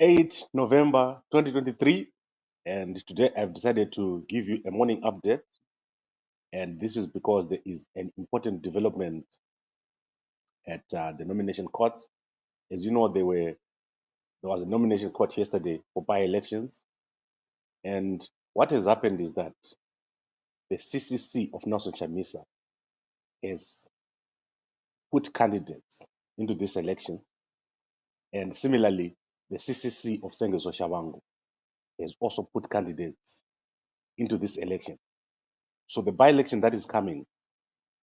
8 November 2023, and today I've decided to give you a morning update. And this is because there is an important development at the nomination courts. As you know, there was a nomination court yesterday for by-elections, and what has happened is that the CCC of Nelson Chamisa has put candidates into these elections, and similarly, the CCC of Tshabangu has also put candidates into this election. So the by-election that is coming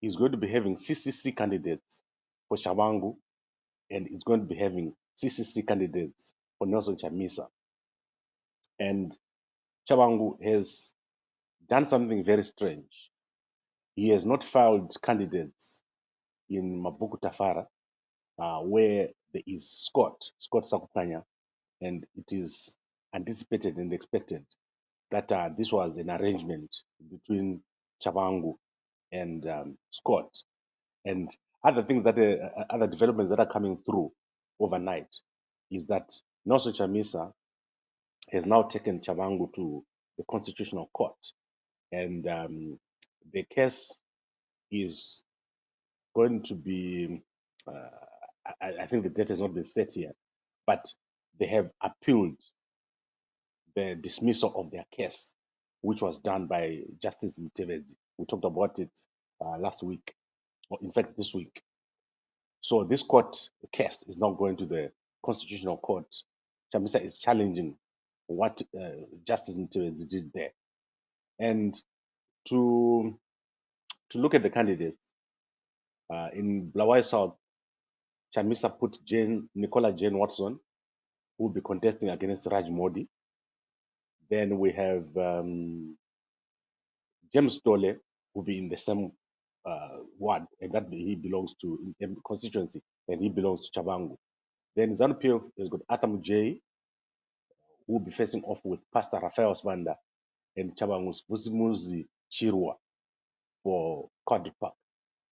is going to be having CCC candidates for Tshabangu, and it's going to be having CCC candidates for Nelson Chamisa. And Tshabangu has done something very strange. He has not filed candidates in Mabuku Tafara, where there is Scott Sakupanya, and it is anticipated and expected that this was an arrangement between Tshabangu and Scott. And other things other developments that are coming through overnight is that Nelson Chamisa has now taken Tshabangu to the Constitutional Court, and the case is going to be. I think the date has not been set here, but they have appealed the dismissal of their case, which was done by Justice Mtevedzi. We talked about it last week, or in fact this week. So this court case is now going to the Constitutional Court. Chamisa is challenging what Justice Mtevedzi did there. And to look at the candidates, in Blawayo South, Chamisa put Nicola Jane Watson, who will be contesting against Raj Modi. Then we have James Dole, who will be in the same ward, and that he belongs to in constituency, and he belongs to Tshabangu. Then ZANU-PF has got Arthur Mujay, who will be facing off with Pastor Rafael Osbanda and Tshabangu's Vusimuzi Chirwa for Quadri Park.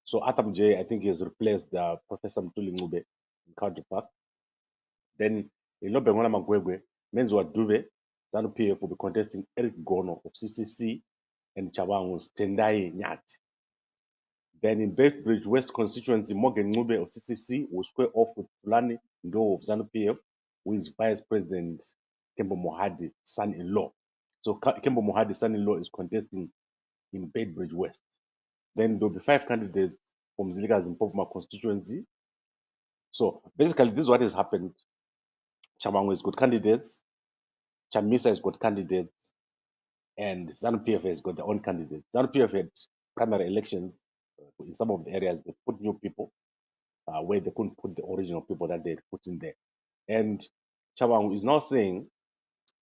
So Arthur Mujay, I think he has replaced Professor Mtuli Ngube in Quadri Park. Then in Lobengwana Magwegwe, Menzwa Dube, ZANU-PF will be contesting Eric Gono of CCC and Tshabangu's Tendai Nyati. Then in Bedford West constituency, Morgan Ngube of CCC will square off with Tulani Ndo of ZANU-PF, who is Vice President Kembo Mohadi, son-in-law. So Kembo Mohadi's son-in-law is contesting in Bedford West. Then there'll be 5 candidates from Zilika's Mpopuma constituency. So basically, this is what has happened. Tshabangu has got candidates, Chamisa has got candidates, and ZANU-PF has got their own candidates. ZANU-PF had primary elections in some of the areas. They put new people where they couldn't put the original people that they put in there. And Tshabangu is now saying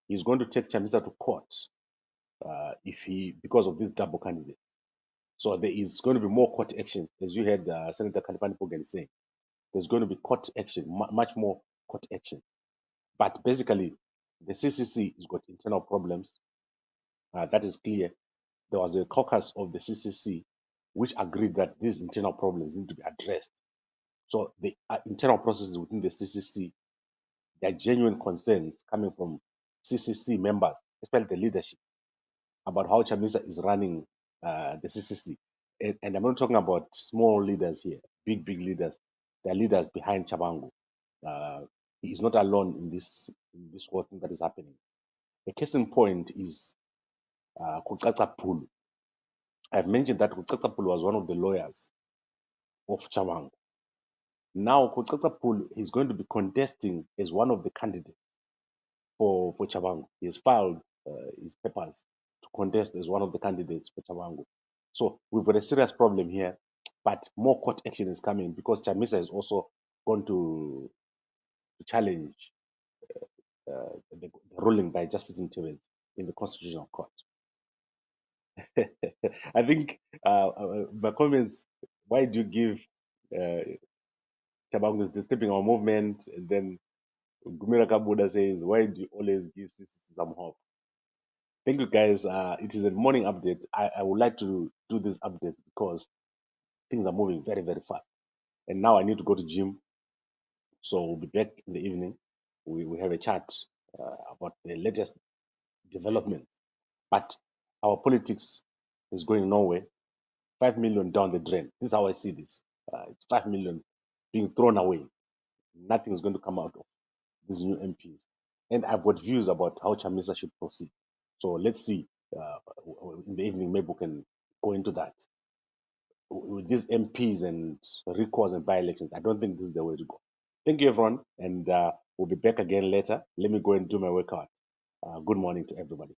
he's going to take Chamisa to court because of these double candidates. So there is going to be more court action, as you heard Senator Kalifani Pogan saying. There's going to be court action, much more court action. But basically, the CCC has got internal problems. That is clear. There was a caucus of the CCC which agreed that these internal problems need to be addressed. So the internal processes within the CCC, there are genuine concerns coming from CCC members, especially the leadership, about how Chamisa is running the CCC. And I'm not talking about small leaders here, big leaders. There are leaders behind Tshabangu. He is not alone in this whole thing that is happening. A case in point is Kutsatsa Pulu. I've mentioned that Kutsatsa Pulu was one of the lawyers of Tshabangu. Now Kutsatsa Pulu is going to be contesting as one of the candidates for Tshabangu. He has filed his papers to contest as one of the candidates for Tshabangu. So we've got a serious problem here, but more court action is coming because Chamisa is also going to challenge the ruling by Justice Mtevedzi in the Constitutional Court. I think my comments, why do you give Tshabangu is disturbing our movement? And then Gumira Kabuda says, why do you always give CCC some hope? Thank you, guys. It is a morning update. I would like to do these updates because things are moving very, very fast. And now I need to go to gym. So we'll be back in the evening. We have a chat about the latest developments. But our politics is going nowhere. 5 million down the drain. This is how I see this. It's 5 million being thrown away. Nothing is going to come out of these new MPs. And I've got views about how Chamisa should proceed. So let's see. In the evening, maybe we can go into that. With these MPs and recalls and by-elections, I don't think this is the way to go. Thank you, everyone, and we'll be back again later. Let me go and do my workout. Good morning to everybody.